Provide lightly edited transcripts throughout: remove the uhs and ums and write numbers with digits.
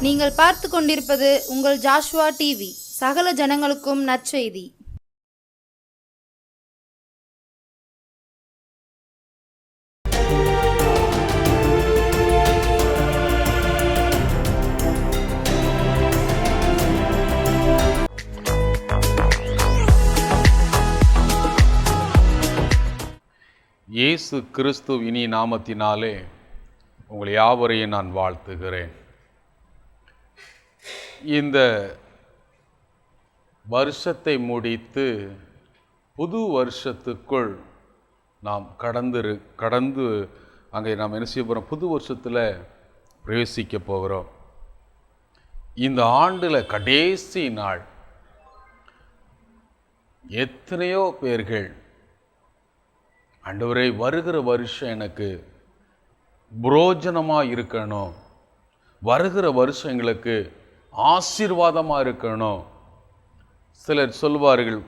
நீங்கள் பார்த்து கொண்டிருப்பது உங்கள் ஜாஷுவா டிவி. சகல ஜனங்களுக்கும் நற்செய்தி. இயேசு கிறிஸ்து இனி நாமத்தினாலே உங்கள் யாவரையும் நான் வாழ்த்துகிறேன். இந்த வருஷத்தை முடித்து புது வருஷத்துக்குள் நாம் கடந்து அங்கே நாம் என்ன செய்ய போகிறோம்? புது வருஷத்தில் பிரவேசிக்க போகிறோம். இந்த ஆண்டில் கடைசி நாள். எத்தனையோ பேர்கள் ஆண்டவரே, வருகிற வருஷம் எனக்கு புரோஜனமாக இருக்கணும், வருகிற வருஷம் எங்களுக்கு ஆசீர்வாதமாக இருக்கணும். சிலர் சொல்வார்கள்,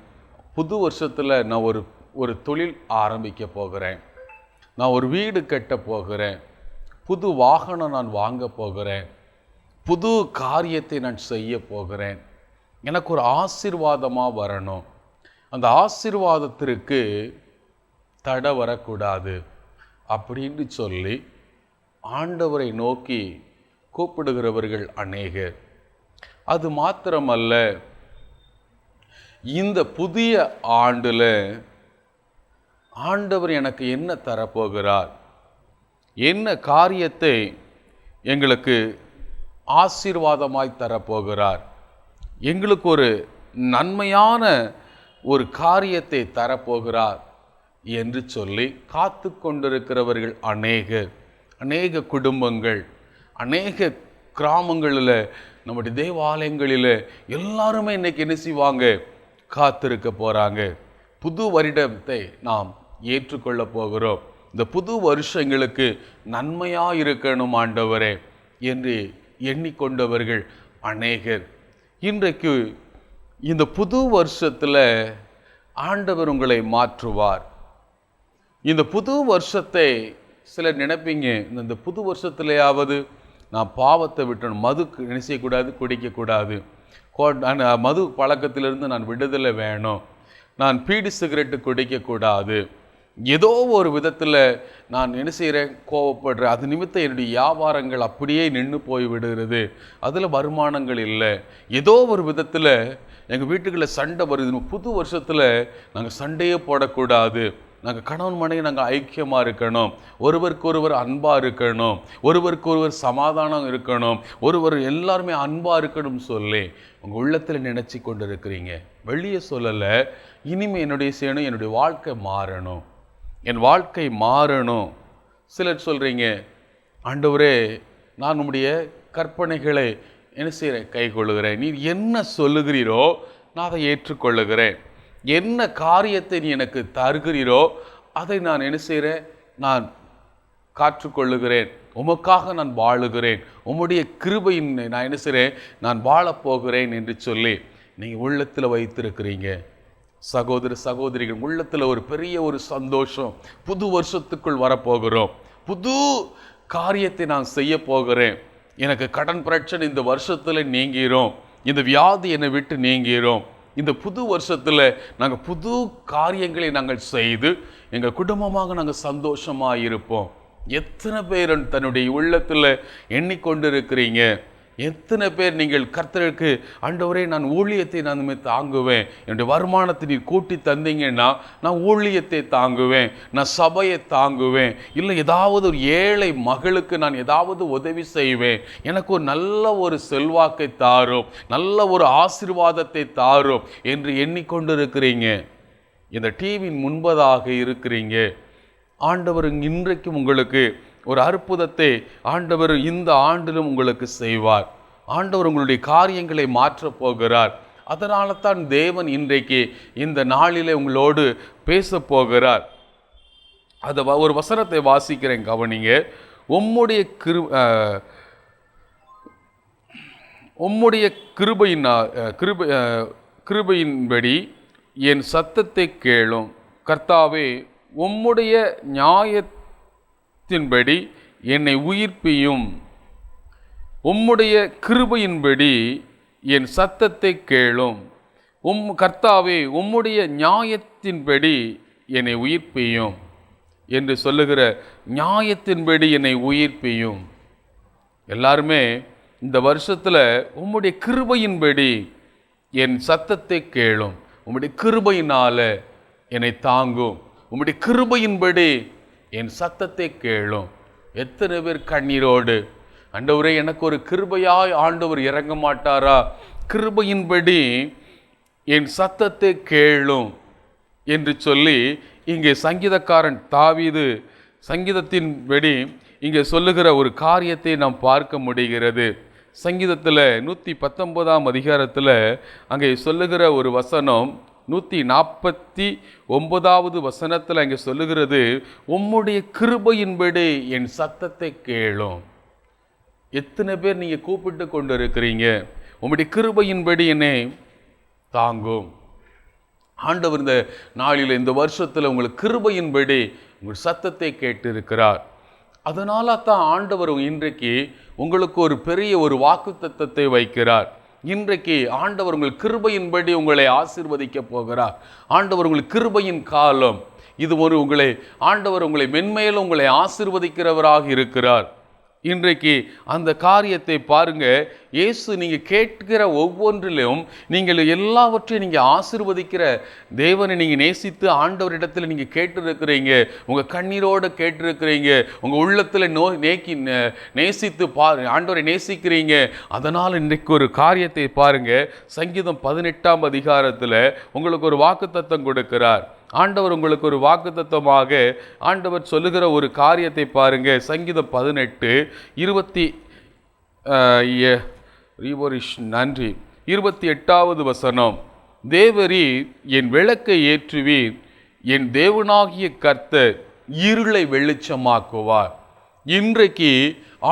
புது வருஷத்தில் நான் ஒரு தொழில் ஆரம்பிக்க போகிறேன், நான் ஒரு வீடு கட்ட போகிறேன், புது வாகனம் நான் வாங்க போகிறேன், புது காரியத்தை நான் செய்ய போகிறேன், எனக்கு ஒரு ஆசீர்வாதமாக வரணும். அந்த ஆசீர்வாதத்திற்கு தடை வரக்கூடாது அப்படின்னு சொல்லி ஆண்டவரை நோக்கி கூப்பிடுகிறவர்கள் அநேகர். அது மாத்திரமல்ல, இந்த புதிய ஆண்டில் ஆண்டவர் எனக்கு என்ன தரப்போகிறார், என்ன காரியத்தை எங்களுக்கு ஆசீர்வாதமாய் தரப்போகிறார், எங்களுக்கு ஒரு நன்மையான ஒரு காரியத்தை தரப்போகிறார் என்று சொல்லி காத்து கொண்டிருக்கிறவர்கள் அநேக குடும்பங்கள், அநேக கிராமங்களில், நம்முடைய தேவாலயங்களில் எல்லாருமே இன்னைக்கு என்ன செய்வாங்க? காத்திருக்க போகிறாங்க. புது வருடத்தை நாம் ஏற்றுக்கொள்ள போகிறோம். இந்த புது வருஷங்களுக்கு நன்மையாக இருக்கணும் ஆண்டவரே என்று எண்ணிக்கொண்டவர்கள் அநேகர். இன்றைக்கு இந்த புது வருஷத்தில் ஆண்டவர் உங்களை மாற்றுவார். இந்த புது வருஷத்தை சிலர் நினைப்பீங்க, இந்த புது வருஷத்துலையாவது நான் பாவத்தை விட்டணும், மது என்ன செய்யக்கூடாது, குடிக்கக்கூடாது, மது பழக்கத்திலிருந்து நான் விடுதலை வேணும், நான் பீடி சிகரெட்டு குடிக்கக்கூடாது, ஏதோ ஒரு விதத்தில் நான் என்ன செய்கிறேன், கோவப்படுறேன், அது நிமித்தம் என்னுடைய வியாபாரங்கள் அப்படியே நின்று போய் விடுகிறது, அதில் வருமானங்கள் இல்லை, ஏதோ ஒரு விதத்தில் எங்கள் வீட்டுகளில் சண்டை வருது, புது வருஷத்தில் நாங்கள் சண்டையே போடக்கூடாது, நாங்கள் கணவன் மனைவி நாங்கள் ஐக்கியமாக இருக்கணும், ஒருவருக்கொருவர் அன்பாக இருக்கணும், ஒருவருக்கொருவர் சமாதானம் இருக்கணும், ஒருவர் எல்லாருமே அன்பாக இருக்கணும்னு சொல்லி உங்கள் உள்ளத்தில் நினச்சி கொண்டு இருக்கிறீங்க. வெளியே சொல்லலை, இனிமேல் என்னுடைய செய்யணும், என்னுடைய வாழ்க்கை மாறணும், என் வாழ்க்கை மாறணும். சிலர் சொல்கிறீங்க, ஆண்டவரே நான் உம்முடைய கற்பனைகளை என்ன செய்கிறேன், கை கொள்ளுகிறேன், நீ என்ன சொல்லுகிறீரோ நான் அதை ஏற்றுக்கொள்ளுகிறேன், என்ன காரியத்தை நீ எனக்கு தருகிறீரோ அதை நான் என்ன செய்கிறேன், நான் காற்றுக்கொள்ளுகிறேன், உமக்காக நான் வாழுகிறேன், உம்முடைய கிருபையின் நான் என்ன செய்கிறேன், நான் வாழப்போகிறேன் என்று சொல்லி நீங்கள் உள்ளத்தில் வைத்திருக்கிறீங்க. சகோதர சகோதரிகள், உள்ளத்தில் ஒரு பெரிய ஒரு சந்தோஷம், புது வருஷத்துக்குள் வரப்போகிறோம், புது காரியத்தை நான் செய்ய போகிறேன், எனக்கு கடன் பிரச்சனை இந்த வருஷத்தில் நீங்கிறோம், இந்த வியாதி என்னை விட்டு நீங்கிறோம், இந்த புது வருஷத்தில் நாங்கள் புது காரியங்களை நாங்கள் செய்து எங்கள் குடும்பமாக நாங்கள் சந்தோஷமாக இருப்போம். எத்தனை பேர் தன்னுடைய உள்ளத்தில் எண்ணிக்கொண்டு இருக்கிறீங்க? எத்தனை பேர் நீங்கள் கர்த்தருக்கு, ஆண்டவரே நான் ஊழியத்தை நான் தாங்குவேன், என்னுடைய வருமானத்தை நீர் கூட்டி தந்தீங்கன்னா நான் ஊழியத்தை தாங்குவேன், நான் சபையை தாங்குவேன், இல்லை ஏதாவது ஒரு ஏழை மகளுக்கு நான் ஏதாவது உதவி செய்வேன், எனக்கு ஒரு நல்ல ஒரு செல்வாக்கை தாரும், நல்ல ஒரு ஆசீர்வாதத்தை தாரும் என்று எண்ணிக்கொண்டு இருக்கிறீங்க. இந்த டிவியின் முன்பதாக இருக்கிறீங்க. ஆண்டவர் இன்றைக்கும் உங்களுக்கு ஒரு அற்புதத்தை ஆண்டவர் இந்த ஆண்டிலும் உங்களுக்கு செய்வார். ஆண்டவர் உங்களுடைய காரியங்களை மாற்றப் போகிறார். அதனால தான் தேவன் இன்றைக்கு இந்த நாளிலே உங்களோடு பேச போகிறார். அதை ஒரு வசனத்தை வாசிக்கிறேன், கவனிங்க. உம்முடைய கிருபையின்படி என் சத்தத்தை கேளும் கர்த்தாவே, உம்முடைய நியாயத்தின்படி என்னை உயிர்ப்பியும், உம்முடைய கிருபையின்படி என் சத்தத்தை கேளும். கர்த்தாவே, உம்முடைய நியாயத்தின்படி என்னை உயிர்ப்பியும் என்று சொல்லுகிற நியாயத்தின்படி என்னை உயிர்ப்பியும். எல்லாருமே இந்த வருஷத்தில் உம்முடைய கிருபையின்படி என் சத்தத்தை கேளும், உம்முடைய கிருபையினால என்னை தாங்கும், உம்முடைய கிருபையின்படி என் சத்தத்தை கேளும். எத்தனை பேர் கண்ணீரோடு, ஆண்டவரே எனக்கு ஒரு கிருபையாய் ஆண்டவர் இறங்க மாட்டாரா, கிருபையின்படி என் சத்தத்தை கேளும் என்று சொல்லி இங்கே சங்கீதக்காரன் தாவீது சங்கீதத்தின்படி இங்கே சொல்லுகிற ஒரு காரியத்தை நாம் பார்க்க முடிகிறது. சங்கீதத்தில் 119ஆம் அதிகாரத்தில் அங்கே சொல்லுகிற ஒரு வசனம் 149வது வசனத்தில் அங்கே சொல்லுகிறது, உம்முடைய கிருபையின்படி என் சத்தத்தை கேளும். எத்தனை பேர் நீங்கள் கூப்பிட்டு கொண்டு இருக்கிறீங்க, உம்முடைய கிருபையின்படி என்னை தாங்கும். ஆண்டவர் இந்த நாளில், இந்த வருஷத்தில் உங்களுக்கு கிருபையின்படி உங்கள் சத்தத்தை கேட்டு இருக்கிறார். அதனால தான் ஆண்டவர் இன்றைக்கு உங்களுக்கு ஒரு பெரிய ஒரு வாக்குத்தத்தத்தை வைக்கிறார். இன்றைக்கு ஆண்டவர் உங்கள் கிருபையின்படி உங்களை ஆசீர்வதிக்க போகிறார். ஆண்டவர் உங்கள் கிருபையின் காலம் இது. ஆண்டவர் உங்களை மென்மேலும் உங்களை ஆசீர்வதிக்கிறவராக இருக்கிறார். இன்றைக்கு அந்த காரியத்தை பாருங்க. இயேசு நீங்கள் கேட்கிற ஒவ்வொன்றிலும் நீங்கள் எல்லாவற்றையும் நீங்கள் ஆசீர்வதிக்கிற தேவனை நீங்கள் நேசித்து ஆண்டவரிடத்தில் நீங்கள் கேட்டிருக்கிறீங்க. உங்கள் கண்ணீரோடு கேட்டிருக்கிறீங்க. உங்கள் உள்ளத்தில் நேசித்து ஆண்டவரை நேசிக்கிறீங்க. அதனால் இன்றைக்கு ஒரு காரியத்தை பாருங்க. சங்கீதம் 18ஆம் அதிகாரத்தில் உங்களுக்கு ஒரு வாக்குத்தத்தம் கொடுக்கிறார். ஆண்டவர் உங்களுக்கு ஒரு வாக்குத்தத்தமாக ஆண்டவர் சொல்லுகிற ஒரு காரியத்தை பாருங்க. சங்கீதம் 28வது வசனம், தேவரீர் என் விளக்கை ஏற்றுவீர், என் தேவனாகிய கர்த்தர் இருளை வெளிச்சமாக்குவார். இன்றைக்கு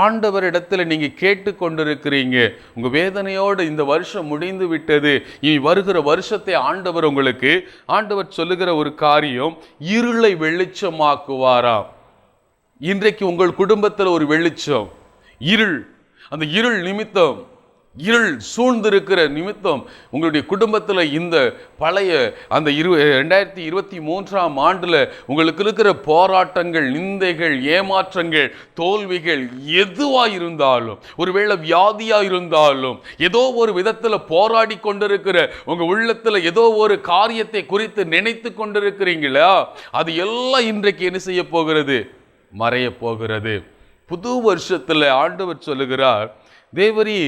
ஆண்டவரிடத்தில் நீங்கள் கேட்டு கொண்டிருக்கிறீங்க. உங்கள் வேதனையோடு இந்த வருஷம் முடிந்து விட்டது, இனி வருகிற வருஷத்தை ஆண்டவர் சொல்லுகிற ஒரு காரியம், இருளை வெளிச்சமாக்குவாராம். இன்றைக்கு உங்கள் குடும்பத்தில் ஒரு வெளிச்சம், அந்த இருள் நிமித்தம், இருள் சூழ்ந்திருக்கிற நிமித்தம் உங்களுடைய குடும்பத்தில் இந்த பழைய அந்த 2023ஆம் ஆண்டில் உங்களுக்கு இருக்கிற போராட்டங்கள், நிந்தைகள், ஏமாற்றங்கள், தோல்விகள் எதுவாக இருந்தாலும், ஒருவேளை வியாதியாக இருந்தாலும், ஏதோ ஒரு விதத்தில் போராடி கொண்டிருக்கிற உங்கள் உள்ளத்தில் ஏதோ ஒரு காரியத்தை குறித்து நினைத்து கொண்டிருக்கிறீங்களா, அது எல்லாம் இன்றைக்கு என்ன செய்ய போகிறது? மறைய போகிறது. புது வருஷத்தில் ஆண்டவர் சொல்லுகிறார், தேவரீ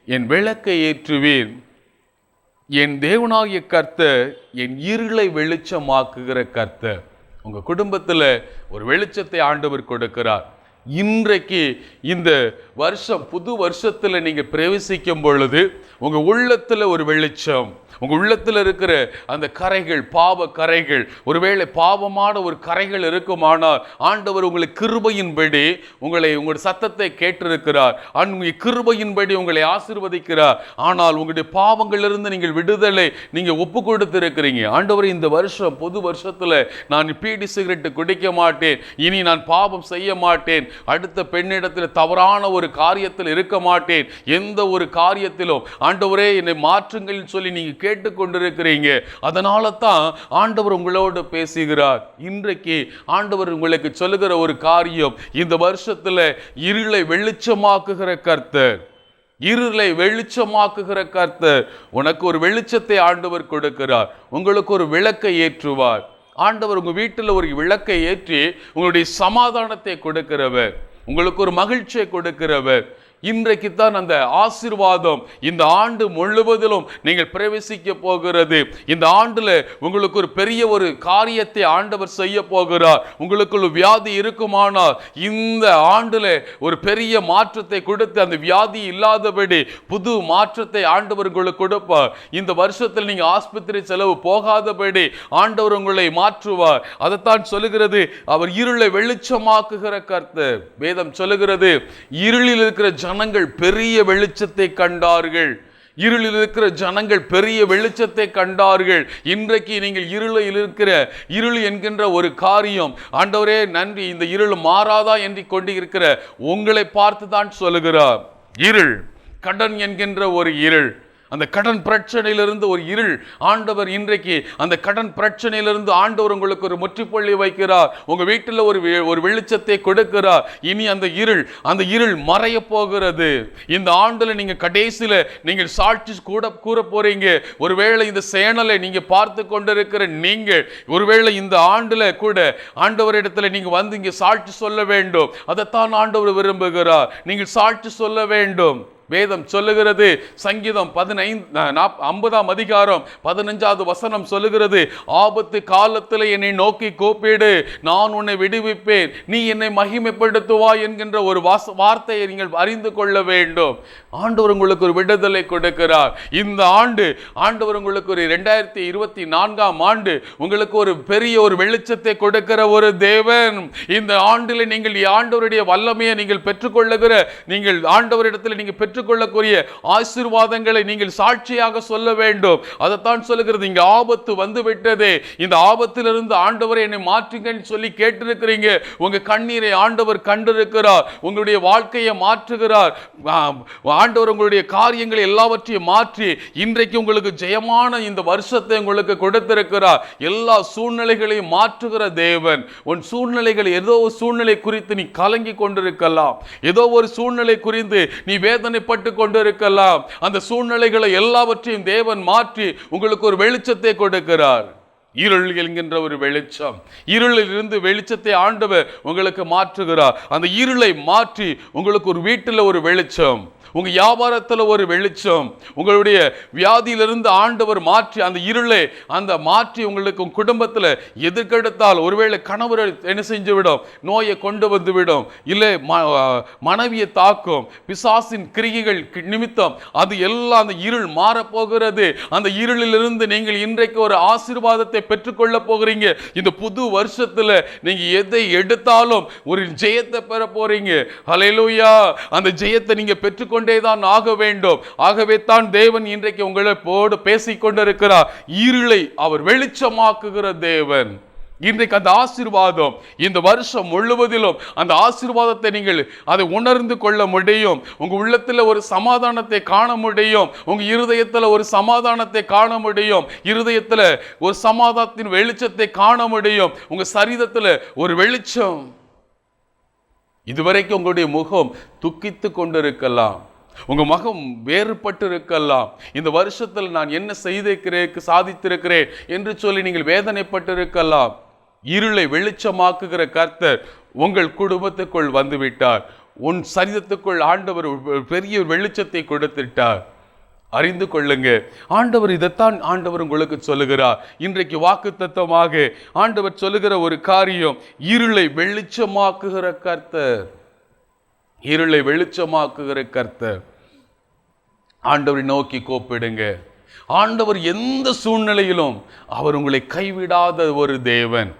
என் விளக்கை ஏற்றுவீர், என் தேவனாகிய கர்த்தர் என் இருளை வெளிச்சமாக்குகிற கர்த்தர். உங்கள் குடும்பத்தில் ஒரு வெளிச்சத்தை ஆண்டவர் கொடுக்கிறார். இன்றைக்கு இந்த வருஷம், புது வருஷத்தில் நீங்கள் பிரவேசிக்கும் பொழுது உங்கள் உள்ளத்தில் ஒரு வெளிச்சம், உங்கள் உள்ளத்தில் இருக்கிற அந்த கரைகள், பாவ கரைகள், ஒருவேளை பாவமான ஒரு கரைகள் இருக்குமானால் ஆண்டவர் உங்களை கிருபையின்படி உங்களுடைய சத்தத்தை கேட்டிருக்கிறார். உங்களுடைய கிருபையின்படி உங்களை ஆசீர்வதிக்கிறார். ஆனால் உங்களுடைய பாவங்களிலிருந்து நீங்கள் விடுதலை நீங்கள் ஒப்பு கொடுத்திருக்கிறீங்க. ஆண்டவர் இந்த வருஷம், புது வருஷத்தில் நான் பீடி சிகரெட் குடிக்க மாட்டேன், இனி நான் பாவம் செய்ய மாட்டேன், அடுத்த பெண்ணிடத்தில் தவறான ஒரு காரியத்தில் இருக்க மாட்டேன், எந்த ஒரு காரியத்திலும் ஆண்டவரே என்னை மாற்றுங்கள் சொல்லி நீங்க கேட்டுக்கொண்டிருக்கிறீங்க. அதனால தான் ஆண்டவர் உங்களோடு பேசுகிறார். இன்றைக்கு ஆண்டவர் உங்களுக்கு சொல்லுகிற ஒரு காரியம், இந்த வருஷத்துல இருளை வெளிச்சமாக்குகிற கர்த்தர், இருளை வெளிச்சமாக்குகிற கர்த்தர் உனக்கு ஒரு வெளிச்சத்தை ஆண்டவர் கொடுக்கிறார். உங்களுக்கு ஒரு விளக்கை ஏற்றுவார். ஆண்டவர் உங்க வீட்டில் ஒரு விளக்கை ஏற்றி உங்களுடைய சமாதானத்தை கொடுக்கிறவர், உங்களுக்கு ஒரு மகிழ்ச்சியை கொடுக்கிறவர். இன்றைக்கு தான் அந்த ஆசீர்வாதம் இந்த ஆண்டு முழுவதிலும் நீங்கள் பிரவேசிக்க போகிறது. இந்த ஆண்டுல உங்களுக்கு ஒரு பெரிய ஒரு காரியத்தை ஆண்டவர் செய்ய போகிறார். உங்களுக்கு ஒரு வியாதி இருக்குமானால் இந்த ஆண்டுல ஒரு பெரிய மாற்றத்தை கொடுத்து அந்த வியாதி இல்லாதபடி புது மாற்றத்தை ஆண்டவர் உங்களுக்கு கொடுப்பார். இந்த வருஷத்தில் நீங்க ஆஸ்பத்திரி செலவு போகாதபடி ஆண்டவர் உங்களை மாற்றுவார். அதைத்தான் சொல்லுகிறது, அவர் இருளை வெளிச்சமாக்குகிற கர்த்தர். வேதம் சொல்லுகிறது, இருளில் இருக்கிற ஜனங்கள் பெரிய வெளிச்சத்தை கண்டார்கள். இருளில் இருக்கிற ஜனங்கள் பெரிய வெளிச்சத்தை கண்டார்கள். இன்றைக்கு நீங்கள் இருள் என்கின்ற ஒரு காரியம், ஆண்டவரே நன்றி, இந்த இருள் மாறாதா என்று கொண்டு இருக்கிற உங்களை பார்த்து தான் சொல்லுகிறார். இருள், கடன் என்கின்ற ஒரு இருள், அந்த கடன் பிரச்சனையிலிருந்து ஒரு இருள். ஆண்டவர் இன்றைக்கு அந்த கடன் பிரச்சனையிலிருந்து ஆண்டவர் உங்களுக்கு ஒரு முற்றுப்புள்ளி வைக்கிறார். உங்க வீட்டில் ஒரு வெளிச்சத்தை கொடுக்கிறார். இனி அந்த இருள் மறைய போகிறது. இந்த ஆண்டுல நீங்க கடைசியில நீங்கள் சாட்சி கூற போறீங்க. ஒருவேளை இந்த சேனலை நீங்க பார்த்து கொண்டிருக்கிற நீங்கள் ஒருவேளை இந்த ஆண்டுல கூட ஆண்டவரிடத்துல நீங்க வந்து இங்க சாட்சி சொல்ல வேண்டும். அதைத்தான் ஆண்டவர் விரும்புகிறார். நீங்கள் சாட்சி சொல்ல வேண்டும். வேதம் சொல்லுகிறது, சங்கீதம் 50ஆம் அதிகாரம் 15வது வசனம் சொல்லுகிறது, ஆபத்து காலத்தில் என்னை நோக்கி கூப்பிடு, நான் உன்னை விடுவிப்பேன், நீ என்னை மகிமைப்படுத்துவாய் என்கின்ற ஒரு வார்த்தையை நீங்கள் அறிந்து கொள்ள வேண்டும். ஆண்டவர் உங்களுக்கு ஒரு விடுதலை கொடுக்கிறார். இந்த ஆண்டு ஆண்டவர் உங்களுக்கு ஒரு 2024ஆம் ஆண்டு உங்களுக்கு ஒரு பெரிய ஒரு வெளிச்சத்தை கொடுக்கிற ஒரு தேவன். இந்த ஆண்டில் நீங்கள் ஆண்டவருடைய வல்லமையை நீங்கள் பெற்றுக்கொள்ளுகிற, நீங்கள் ஆண்டவரிடத்தில் நீங்கள் பெற்றுக்கொள்ளக்கூடிய ஆசீர்வாதங்களை நீங்கள் சாட்சியாக சொல்ல வேண்டும். அதைத்தான் சொல்லுகிறது, இங்க ஆபத்து வந்து விட்டதே, இந்த ஆபத்திலிருந்து ஆண்டவரை என்னை மாற்றுங்கன்னு சொல்லி கேட்டிருக்கிறீங்க. உங்க கண்ணீரை ஆண்டவர் கண்டிருக்கிறார். உங்களுடைய வாழ்க்கையை மாற்றுகிறார். ஆண்டவர் உங்களுடைய காரியங்களை எல்லாவற்றையும் மாற்றி இன்றைக்கு உங்களுக்கு ஜெயமான இந்த வருஷத்தை உங்களுக்கு கொடுத்திருக்கிறார். எல்லா சூழ்நிலைகளையும் மாற்றுகிற தேவன். உன் சூழ்நிலைகள், ஏதோ ஒரு சூழ்நிலை குறித்து நீ கலங்கி கொண்டிருக்கலாம், ஏதோ ஒரு சூழ்நிலை குறித்து நீ வேதனைப்பட்டு கொண்டிருக்கலாம். அந்த சூழ்நிலைகளை எல்லாவற்றையும் தேவன் மாற்றி உங்களுக்கு ஒரு வெளிச்சத்தை கொடுக்கிறார். இருள் என்கின்ற ஒரு வெளிச்சம், இருளில் இருந்து வெளிச்சத்தை ஆண்டவர் உங்களுக்கு மாற்றுகிறார். அந்த இருளை மாற்றி உங்களுக்கு ஒரு வீட்டில் ஒரு வெளிச்சம், உங்க வியாபாரத்தில் ஒரு வெளிச்சம், உங்களுடைய வியாதியிலிருந்து ஆண்டவர் மாற்றி அந்த இருளை மாற்றி உங்களுக்கு உங்க குடும்பத்தில் எதிர்கெடுத்தால், ஒருவேளை கணவர் என்ன செஞ்சுவிடும், நோயை கொண்டு வந்துவிடும், இல்லை மனைவியை தாக்கும், பிசாசின் கிரிகைகள் நிமித்தம் அது எல்லாம் அந்த இருள் மாறப்போகிறது. அந்த இருளிலிருந்து நீங்கள் இன்றைக்கு ஒரு ஆசீர்வாதத்தை பெற்றுக்கொள்ள போகிறீங்க. இந்த புது வருஷத்துல நீங்க எதை எடுத்தாலும் ஒரு ஜெயத்தை பெற போறீங்க. ஹல்லேலூயா. அந்த ஜெயத்தை நீங்க பெற்றுக்கொண்டேதான் ஆக வேண்டும். ஆகவே தான் தேவன் இன்றைக்கு உங்களோடு பேசிக் கொண்டிருக்கிறார். இருளை அவர் வெளிச்சமாக்குகிற தேவன். இன்றைக்கு அந்த ஆசீர்வாதம் இந்த வருஷம் முழுவதிலும் அந்த ஆசீர்வாதத்தை நீங்கள் அதை உணர்ந்து கொள்ள முடியும். உங்க உள்ளத்தில் ஒரு சமாதானத்தை காண முடியும். உங்க இருதயத்தில் ஒரு சமாதானத்தை காண முடியும். இருதயத்தில் ஒரு சமாதானத்தின் வெளிச்சத்தை காண முடியும். உங்க சரீரத்தில் ஒரு வெளிச்சம். இதுவரைக்கும் உங்களுடைய முகம் துக்கித்து கொண்டிருக்கலாம், உங்க முகம் வேறுபட்டு இருக்கலாம். இந்த வருஷத்தில் நான் என்ன செய்திருக்கிறேன், சாதித்திருக்கிறேன் என்று சொல்லி நீங்கள் வேதனைப்பட்டு இருக்கலாம். இருளை வெளிச்சமாக்குகிற கர்த்தர் உங்கள் குடும்பத்துக்குள் வந்துவிட்டார். உன் சரீரத்துக்குள் ஆண்டவர் பெரிய வெளிச்சத்தை கொடுத்துட்டார். அறிந்து கொள்ளுங்க. ஆண்டவர் இதைத்தான் ஆண்டவர் உங்களுக்கு சொல்லுகிறார். இன்றைக்கு வாக்குத்தத்தமாக ஆண்டவர் சொல்லுகிற ஒரு காரியம், இருளை வெளிச்சமாக்குகிற கர்த்தர். இருளை வெளிச்சமாக்குகிற கர்த்தர். ஆண்டவரை நோக்கி கூப்பிடுங்க. ஆண்டவர் எந்த சூழ்நிலையிலும் அவர் உங்களை கைவிடாத ஒரு தேவன்.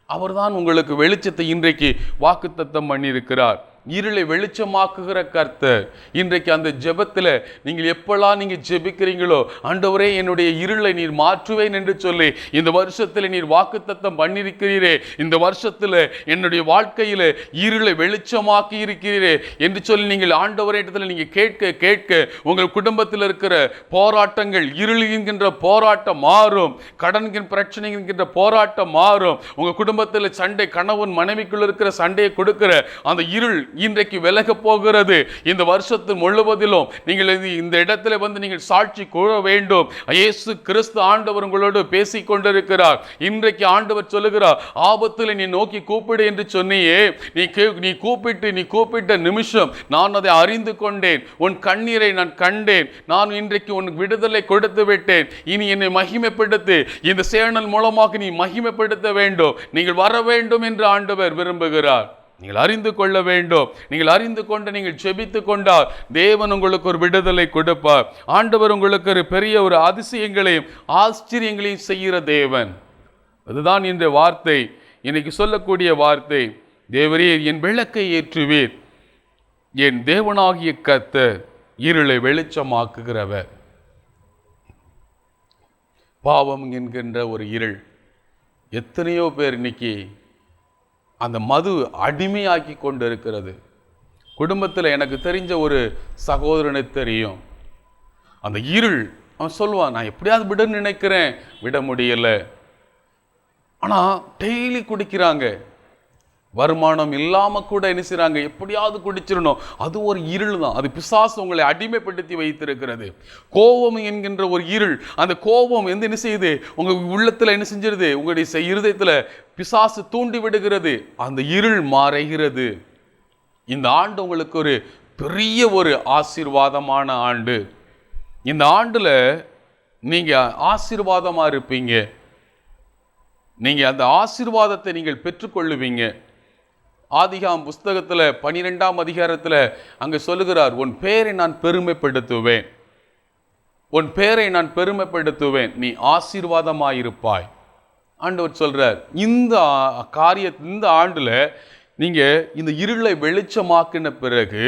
அவர்தான் உங்களுக்கு வெளிச்சத்தை இன்றைக்கு வாக்குத்தத்தம் பண்ணியிருக்கிறார். இருளை வெளிச்சமாக்குகிற கர்த்தர். இன்றைக்கு அந்த ஜெபத்தில் நீங்கள் எப்பெல்லாம் நீங்கள் ஜெபிக்கிறீங்களோ, ஆண்டவரே என்னுடைய இருளை நீர் மாற்றுவேன் என்று சொல்லி இந்த வருஷத்தில் நீர் வாக்குத்தத்தம் பண்ணியிருக்கிறீரே, இந்த வருஷத்தில் என்னுடைய வாழ்க்கையில் இருளை வெளிச்சமாக்கி இருக்கிறீரே என்று சொல்லி நீங்கள் ஆண்டவரிடத்தில் நீங்கள் கேட்க கேட்க உங்கள் குடும்பத்தில் இருக்கிற போராட்டங்கள், இருள் என்கின்ற போராட்டம் மாறும். கடன் பிரச்சனை என்கின்ற போராட்டம் மாறும். உங்கள் குடும்பத்தில் சண்டை, கணவன் மனைவிக்குள் இருக்கிற சண்டையை கொடுக்கிற அந்த இருள் இன்றைக்கு விலக போகிறது. இந்த வருஷத்தின் முழுவதிலும் நீங்கள் இந்த இடத்துல வந்து நீங்கள் சாட்சி கூற வேண்டும். இயேசு கிறிஸ்து ஆண்டவர் உங்களோடு பேசிக் கொண்டிருக்கிறார். இன்றைக்கு ஆண்டவர் சொல்லுகிறார், ஆபத்தில் நீ நோக்கி கூப்பிடு என்று சொன்னியே, நீ கூப்பிட்ட நிமிஷம் நான் அதை அறிந்து கொண்டேன். உன் கண்ணீரை நான் கண்டேன். நான் இன்றைக்கு உனக்கு விடுதலை கொடுத்து விட்டேன். இனி என்னை மகிமைப்படுத்து. இந்த சேனல் மூலமாக நீ மகிமைப்படுத்த வேண்டும். நீங்கள் வர வேண்டும் என்று ஆண்டவர் விரும்புகிறார். நீங்கள் அறிந்து கொள்ள வேண்டும். நீங்கள் அறிந்து கொண்டு நீங்கள் செபித்து கொண்டால் தேவன் உங்களுக்கு ஒரு விடுதலை கொடுப்பார். ஆண்டவர் உங்களுக்கு ஒரு பெரிய ஒரு அதிசயங்களையும் ஆச்சரியங்களையும் செய்கிற தேவன். அதுதான் இந்த வார்த்தை, இன்னைக்கு சொல்லக்கூடிய வார்த்தை. தேவரே என் விளக்கை ஏற்றுவீர். என் தேவனாகிய கர்த்தர் இருளை வெளிச்சமாக்குகிறவர். பாவம் என்கின்ற ஒரு இருள். எத்தனையோ பேர் இன்னைக்கு அந்த மது அடிமையாக்கி கொண்டு இருக்கிறது. குடும்பத்தில் எனக்கு தெரிஞ்ச ஒரு சகோதரனை தெரியும். அந்த இருள், அவன் சொல்லுவான், நான் எப்படியாவது விட நினைக்கிறேன், விட முடியலை. ஆனால் டெய்லி குடிக்கிறாங்க, வருமானம் இல்லாமல் கூட என்ன செய்கிறாங்க, எப்படியாவது குடிச்சிடணும். அது ஒரு இருள் தான். அது பிசாசு உங்களை அடிமைப்படுத்தி வைத்திருக்கிறது. கோபம் என்கின்ற ஒரு இருள். அந்த கோபம் என்ன செய்யுது, உங்கள் உள்ளத்தில் என்ன செஞ்சிருது, உங்களுடைய இருதயத்தில் பிசாசு தூண்டி விடுகிறது. அந்த இருள் மறைகிறது. இந்த ஆண்டு உங்களுக்கு ஒரு பெரிய ஒரு ஆசீர்வாதமான ஆண்டு. இந்த ஆண்டில் நீங்கள் ஆசீர்வாதமாக இருப்பீங்க. நீங்கள் அந்த ஆசீர்வாதத்தை நீங்கள் பெற்றுக்கொள்ளுவீங்க. ஆதிகாம் புஸ்தகத்தில் 12ஆம் அதிகாரத்தில் அங்கே சொல்லுகிறார், உன் பேரை நான் பெருமைப்படுத்துவேன், உன் பேரை நான் பெருமைப்படுத்துவேன், நீ ஆசீர்வாதமாயிருப்பாய். ஆண்டவர் சொல்றார், இந்த இந்த ஆண்டில் நீங்கள் இந்த இருளை வெளிச்சமாக்கின பிறகு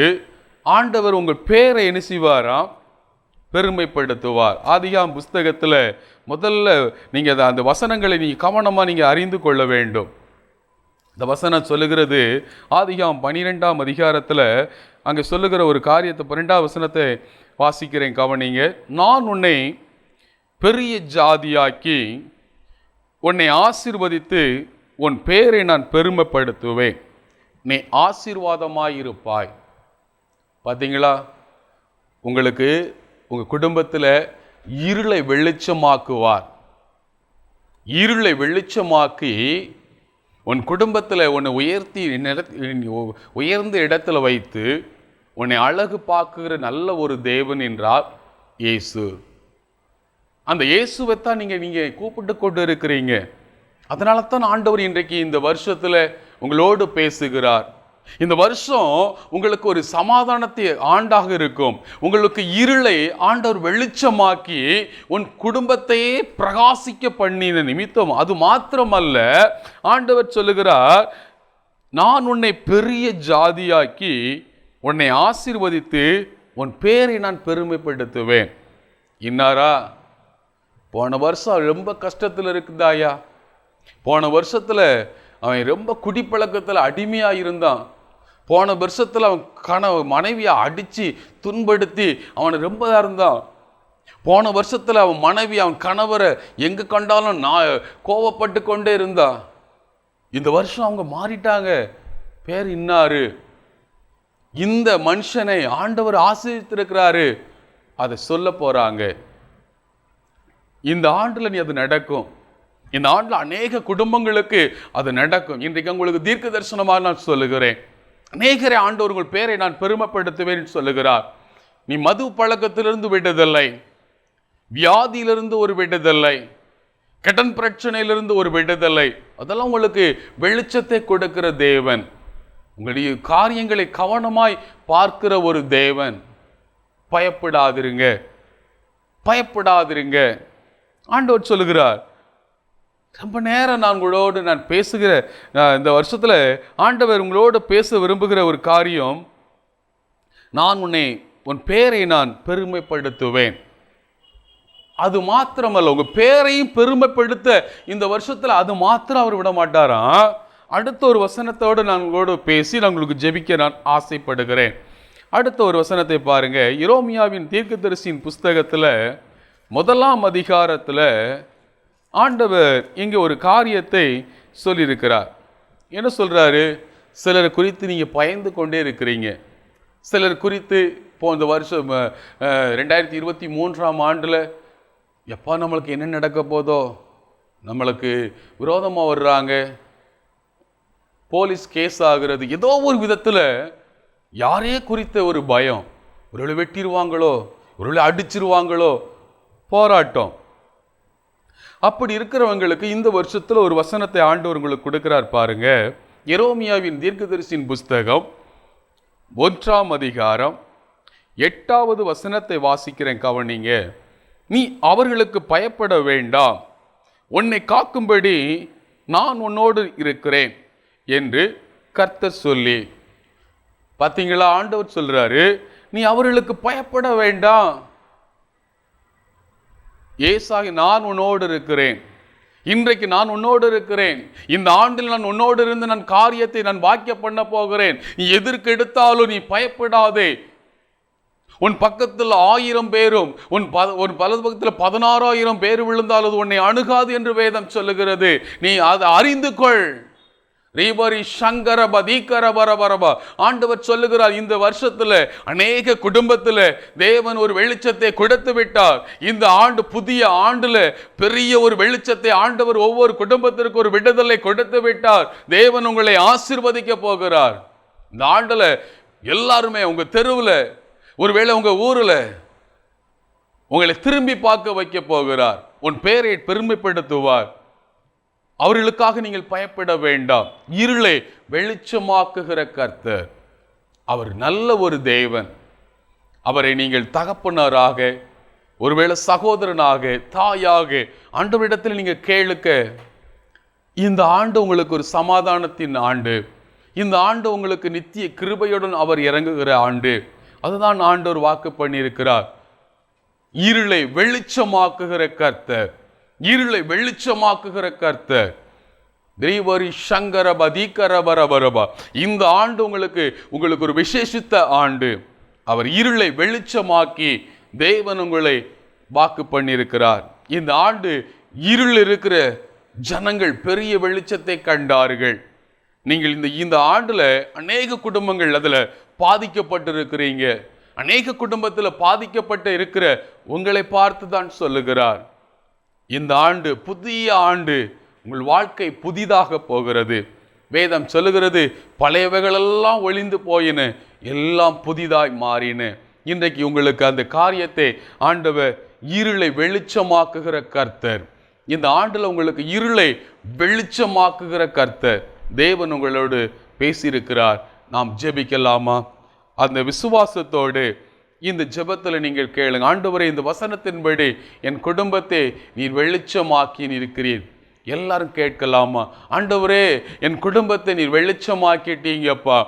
ஆண்டவர் உங்கள் பேரை என்ன செய்வாராம், பெருமைப்படுத்துவார். ஆதிகாம் புஸ்தகத்தில் முதல்ல நீங்கள் அந்த வசனங்களை நீங்கள் கவனமாக நீங்கள் அறிந்து கொள்ள வேண்டும். இந்த வசனம் சொல்லுகிறது, ஆதிகாம் 12ஆம் அதிகாரத்தில் அங்கே சொல்லுகிற ஒரு காரியத்தை 12ஆம் வசனத்தை வாசிக்கிறேன், கவனிங்க. நான் உன்னை பெரிய ஜாதியாக்கி உன்னை ஆசீர்வதித்து உன் பேரை நான் பெருமைப்படுத்துவேன், நீ ஆசீர்வாதமாயிருப்பாய். பார்த்தீங்களா, உங்களுக்கு உங்கள் குடும்பத்தில் இருளை வெளிச்சமாக்குவார். இருளை வெளிச்சமாக்கி உன் குடும்பத்தில் உன்னை உயர்ந்த இடத்துல வைத்து உன்னை அழகு பார்க்குற நல்ல ஒரு தேவன் என்றார் இயேசு. அந்த இயேசுவைத்தான் நீங்கள் கூப்பிட்டு கொண்டு இருக்கிறீங்க. அதனால தான் ஆண்டவர் இன்றைக்கு இந்த வருஷத்தில் உங்களோடு பேசுகிறார். இந்த வருஷம் உங்களுக்கு ஒரு சமாதானத்தை ஆண்டாக இருக்கும். உங்களுக்கு இருளை ஆண்டவர் வெளிச்சமாக்கி உன் குடும்பத்தையே பிரகாசிக்க பண்ணின நிமித்தம். அது மாத்திரமல்ல, ஆண்டவர் சொல்லுகிறார், நான் உன்னை பெரிய ஜாதியாக்கி உன்னை ஆசீர்வதித்து உன் பேரை நான் பெருமைப்படுத்துவேன். இன்னாரா, போன வருஷம் ரொம்ப கஷ்டத்தில் இருக்குதாயா, போன வருஷத்தில் அவன் ரொம்ப குடிப்பழக்கத்தில் அடிமையாக இருந்தான், போன வருஷத்தில் அவன் மனைவியை அடித்து துன்படுத்தி அவனை ரொம்ப இருந்தான், போன வருஷத்தில் அவன் மனைவி அவன் கணவரை எங்கே கண்டாலும் நான் கோவப்பட்டு கொண்டே இருந்தான். இந்த வருஷம் அவங்க மாறிட்டாங்க, பேர் இன்னாரு, இந்த மனுஷனை ஆண்டவர் ஆசீர்வதித்திருக்கிறாரு, அதை சொல்ல போகிறாங்க. இந்த ஆண்டில் நீ அது நடக்கும். இந்த ஆண்டில் அநேக குடும்பங்களுக்கு அது நடக்கும். இன்றைக்கு உங்களுக்கு தீர்க்க தரிசனமாக நான் சொல்லுகிறேன், அநேகரை ஆண்டவர் உங்கள் பேரை நான் பெருமைப்படுத்துவேன் சொல்லுகிறார். நீ மது பழக்கத்திலிருந்து விடுதலை, வியாதியிலிருந்து ஒரு விடுதலை, கடன் பிரச்சனையிலிருந்து ஒரு விடுதலை, அதெல்லாம் உங்களுக்கு வெளிச்சத்தை கொடுக்கிற தேவன், உங்களுடைய காரியங்களை கவனமாய் பார்க்கிற ஒரு தேவன். பயப்படாதிருங்க, பயப்படாதிருங்க. ஆண்டவர் சொல்லுகிறார், ரொம்ப நேரம் நான் பேசுகிற இந்த வருஷத்தில் ஆண்டவர் உங்களோடு பேச விரும்புகிற ஒரு காரியம், நான் உன் பேரை நான் பெருமைப்படுத்துவேன். அது மாத்திரமல்ல, உங்கள் பேரையும் பெருமைப்படுத்த இந்த வருஷத்தில் அது மாத்திரம் அவர் விட மாட்டாராம். அடுத்த ஒரு வசனத்தோடு நான் உங்களோடு பேசி நான் உங்களுக்கு ஜெபிக்க நான் ஆசைப்படுகிறேன். அடுத்த ஒரு வசனத்தை பாருங்க. எரேமியாவின் தீர்க்கதரிசியின் புஸ்தகத்தில் 1ஆம் அதிகாரத்தில் ஆண்டவர் இங்கே ஒரு காரியத்தை சொல்லியிருக்கிறார். என்ன சொல்கிறாரு? சிலர் குறித்து நீங்கள் பயந்து கொண்டே இருக்கிறீங்க. சிலர் குறித்து இந்த வருஷம் 2023ஆம் ஆண்டில் எப்போ நம்மளுக்கு என்ன நடக்க போதோ, நம்மளுக்கு விரோதமாக வர்றாங்க, போலீஸ் கேஸ் ஆகிறது, ஏதோ ஒரு விதத்தில் யாரே குறித்த ஒரு பயம், ஒருவேளை வெட்டிடுவாங்களோ, ஒருவேளை அடிச்சிருவாங்களோ, போராட்டம். அப்படி இருக்கிறவங்களுக்கு இந்த வருஷத்தில் ஒரு வசனத்தை ஆண்டவர் உங்களுக்கு கொடுக்கிறார் பாருங்க. எரேமியாவின் தீர்க்கதரிசியின் புஸ்தகம் 1ஆம் அதிகாரம் 8வது வசனத்தை வாசிக்கிறேன், கவனிங்க. நீ அவர்களுக்கு பயப்பட வேண்டாம், உன்னை காக்கும்படி நான் உன்னோடு இருக்கிறேன் என்று கர்த்தர் சொல்லி. பார்த்தீங்களா, ஆண்டவர் சொல்றாரு, நீ அவர்களுக்கு பயப்பட வேண்டாம், ஏசாகி நான் உன்னோடு இருக்கிறேன். இன்றைக்கு நான் உன்னோடு இருக்கிறேன். இந்த ஆண்டில் நான் உன்னோடு இருந்து நான் காரியத்தை நான் வாக்கிய பண்ண போகிறேன். நீ எதற்கு எடுத்தாலும் நீ பயப்படாதே. உன் பக்கத்தில் 1000 பேரும் உன் பல பக்கத்தில் 16,000 பேர் விழுந்தால் அது உன்னை அணுகாது என்று வேதம் சொல்லுகிறது. நீ அதை அறிந்து கொள். ஆண்டவர் சொல்லுகிறார், இந்த வருஷத்துல அநேக குடும்பத்துல தேவன் ஒரு வெளிச்சத்தை கொடுத்து விட்டார். இந்த ஆண்டு புதிய ஆண்டுல பெரிய ஒரு வெளிச்சத்தை ஆண்டவர் ஒவ்வொரு குடும்பத்திற்கு ஒரு விடுதலை கொடுத்து விட்டார். தேவன் உங்களை ஆசீர்வதிக்க போகிறார். இந்த ஆண்டுல எல்லாருமே உங்க தெருவில், ஒருவேளை உங்க ஊர்ல உங்களை திரும்பி பார்க்க வைக்க போகிறார். உன் பெயரை பெருமைப்படுத்துவார். அவர்களுக்காக நீங்கள் பயப்பட வேண்டாம். இருளை வெளிச்சமாக்குகிற கர்த்தர், அவர் நல்ல ஒரு தேவன். அவரை நீங்கள் தகப்பனராக, ஒருவேளை சகோதரனாக, தாயாக ஆண்டவரிடத்தில் நீங்க கேளுக்க. இந்த ஆண்டு உங்களுக்கு ஒரு சமாதானத்தின் ஆண்டு. இந்த ஆண்டு உங்களுக்கு நித்திய கிருபையுடன் அவர் இறங்குகிற ஆண்டு. அதுதான் ஆண்டவர் வாக்கு பண்ணியிருக்கிறார். இருளை வெளிச்சமாக்குகிற கர்த்தர், இருளை வெளிச்சமாக்குகிற கர்த்தர். இந்த ஆண்டு உங்களுக்கு ஒரு விசேஷித்த ஆண்டு. அவர் இருளை வெளிச்சமாக்கி தேவன் உங்களை வாக்கு பண்ணியிருக்கிறார். இந்த ஆண்டு இருள் இருக்கிற ஜனங்கள் பெரிய வெளிச்சத்தை கண்டார்கள். நீங்கள் இந்த ஆண்டுல அநேக குடும்பங்கள் அதுல பாதிக்கப்பட்டிருக்கிறீங்க. அநேக குடும்பத்தில் பாதிக்கப்பட்டு இருக்கிற உங்களை பார்த்து தான் சொல்லுகிறார், இந்த ஆண்டு புதிய ஆண்டு, உங்கள் வாழ்க்கை புதிதாக போகிறது. வேதம் சொல்லுகிறது, பழையவைகளெல்லாம் ஒளிந்து போயின, எல்லாம் புதிதாய் மாறின. இன்றைக்கு உங்களுக்கு அந்த காரியத்தை ஆண்டவர் இருளை வெளிச்சமாக்குகிற கர்த்தர். இந்த ஆண்டுல உங்களுக்கு இருளை வெளிச்சமாக்குகிற கர்த்தர் தேவன் உங்களோடு பேசியிருக்கிறார். நாம் ஜெபிக்கலாமா? அந்த விசுவாசத்தோடு இந்த ஜெபத்தில் நீங்கள் கேளுங்க. ஆண்டவரே, இந்த வசனத்தின்படி என் குடும்பத்தை நீர் வெளிச்சமாக்கி இருக்கிறீர். எல்லாரும் கேட்கலாமா? ஆண்டவரே, என் குடும்பத்தை நீர் வெளிச்சமாக்கிட்டீங்கப்பா.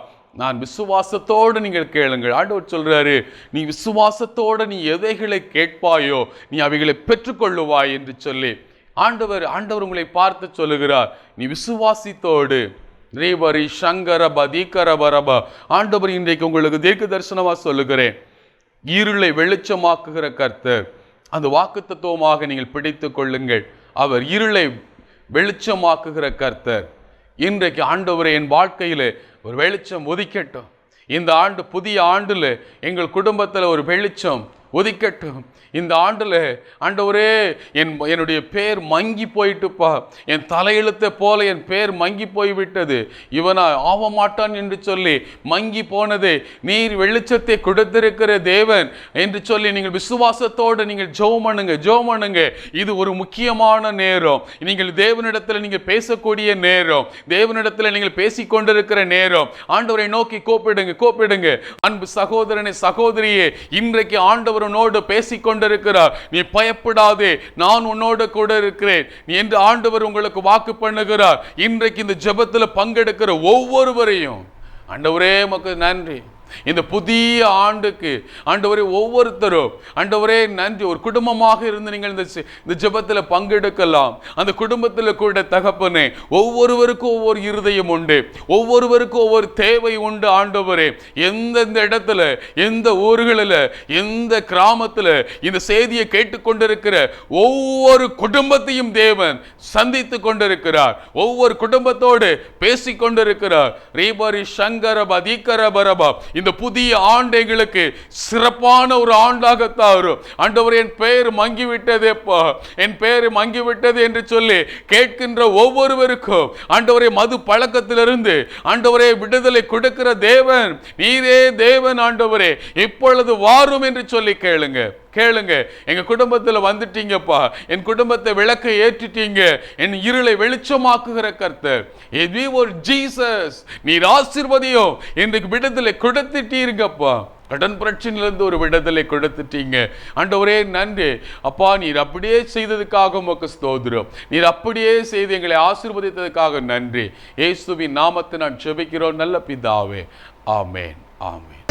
நான் விசுவாசத்தோடு நீங்கள் கேளுங்கள். ஆண்டவர் சொல்றாரு, நீ விசுவாசத்தோடு நீ எதைகளை கேட்பாயோ நீ அவைகளை பெற்றுக்கொள்ளுவாய் என்று சொல்லி ஆண்டவர் உங்களை பார்த்து சொல்லுகிறார், நீ விசுவாசித்தோடு. ஆண்டவர் இன்றைக்கு உங்களுக்கு தீர்க்க தரிசனமா சொல்லுகிறேன், இருளை வெளிச்சமாக்குகிற கர்த்தர். அந்த வாக்குத்தத்தமாக நீங்கள் பிடித்துக் கொள்ளுங்கள். அவர் இருளை வெளிச்சமாக்குகிற கர்த்தர். இன்றைக்கு ஆண்டவரை என் வாழ்க்கையில ஒரு வெளிச்சம் உதிக்கட்டும். இந்த ஆண்டு புதிய ஆண்டுல எங்கள் குடும்பத்தில் ஒரு வெளிச்சம் உதிக்கட்டும். இந்த ஆண்டுல ஆண்டவரே, என்னுடைய பேர் மங்கி போயிட்டுப்பா, என் தலையெழுத்தை போல என் பேர் மங்கி போய்விட்டது, இவனா ஆக மாட்டான் என்று சொல்லி மங்கி போனதே நீர் வெளிச்சத்தை கொடுத்திருக்கிற தேவன் என்று சொல்லி நீங்கள் விசுவாசத்தோடு நீங்கள் ஜெபம் பண்ணுங்க. இது ஒரு முக்கியமான நேரம். நீங்கள் தேவனிடத்தில் நீங்கள் பேசக்கூடிய நேரம், தேவனிடத்தில் நீங்கள் பேசிக்கொண்டிருக்கிற நேரம். ஆண்டவரை நோக்கி கூப்பிடுங்க. அன்பு சகோதரனே, சகோதரியே, இன்றைக்கு ஆண்டவரனோடு பேசிக்கொண்டிருக்கிறார். நீ பயப்படாதே, நான் உன்னோடு கூட இருக்கிறேன் என்று ஆண்டவர் உங்களுக்கு வாக்கு பண்ணுகிறார். இன்றைக்கு இந்த ஜெபத்தில் பங்கெடுக்கிற ஒவ்வொருவரையும் ஆண்டவரே உமக்கு நன்றி. இந்த புதிய ஆண்டுக்கு ஆண்டவரே ஒவ்வொருத்தரும் ஆண்டவரே நன்றி. ஒரு குடும்பமாக இருந்து நீங்கள் இந்த ஜெபத்தில் பங்கெடுக்கலாம். அந்த குடும்பத்தில் கூட தகப்பனே, ஒவ்வொருவருக்கும் ஒவ்வொரு இருதயம் உண்டு, ஒவ்வொருவருக்கும் ஒவ்வொரு தேவை உண்டு. ஆண்டவரே, எந்தெந்த இடத்துல, எந்த ஊர்களில், எந்த கிராமத்தில் இந்த செய்தியை கேட்டுக்கொண்டிருக்கிற ஒவ்வொரு குடும்பத்தையும் தேவன் சந்தித்து கொண்டிருக்கிறார். ஒவ்வொரு குடும்பத்தோடு பேசிக் கொண்டிருக்கிறார். ரீபரி சங்கரபதிகரபரபா. இந்த புதிய ஆண்டு எங்களுக்கு சிறப்பான ஒரு ஆண்டாக தாரும். ஆண்டவரே, என் பெயர் மங்கிவிட்டதேப்பா, என் பெயர் மங்கிவிட்டது என்று சொல்லி கேட்கின்ற ஒவ்வொருவருக்கும் ஆண்டவரே மது பழக்கத்திலிருந்து ஆண்டவரே விடுதலை கொடுக்கிற தேவன் நீரே தேவன். ஆண்டவரே, இப்பொழுது வாரும் என்று சொல்லி கேளுங்க. எங்க குடும்பத்தில் வந்துட்டீங்கப்பா, என் குடும்பத்தை விளக்க ஏற்றிட்டீங்க, என் இருளை வெளிச்சமாக்குகிற கர்த்தர் ஜீசஸ், நீர் ஆசீர்வதியும் இன்றைக்கு விடுதலை கொடுத்துட்டீங்கப்பா. கடன் பிரச்சனையிலிருந்து ஒரு விடுதலை கொடுத்துட்டீங்க. ஆண்டவரே நன்றி அப்பா, நீர் அப்படியே செய்ததுக்காக உமக்கு ஸ்தோத்திரம். நீர் அப்படியே செய்து எங்களை ஆசீர்வதித்ததுக்காக நன்றி. இயேசுவின் நாமத்தை நான் ஜெபிக்கிறோம் நல்ல பிதாவே. ஆமென், ஆமென்.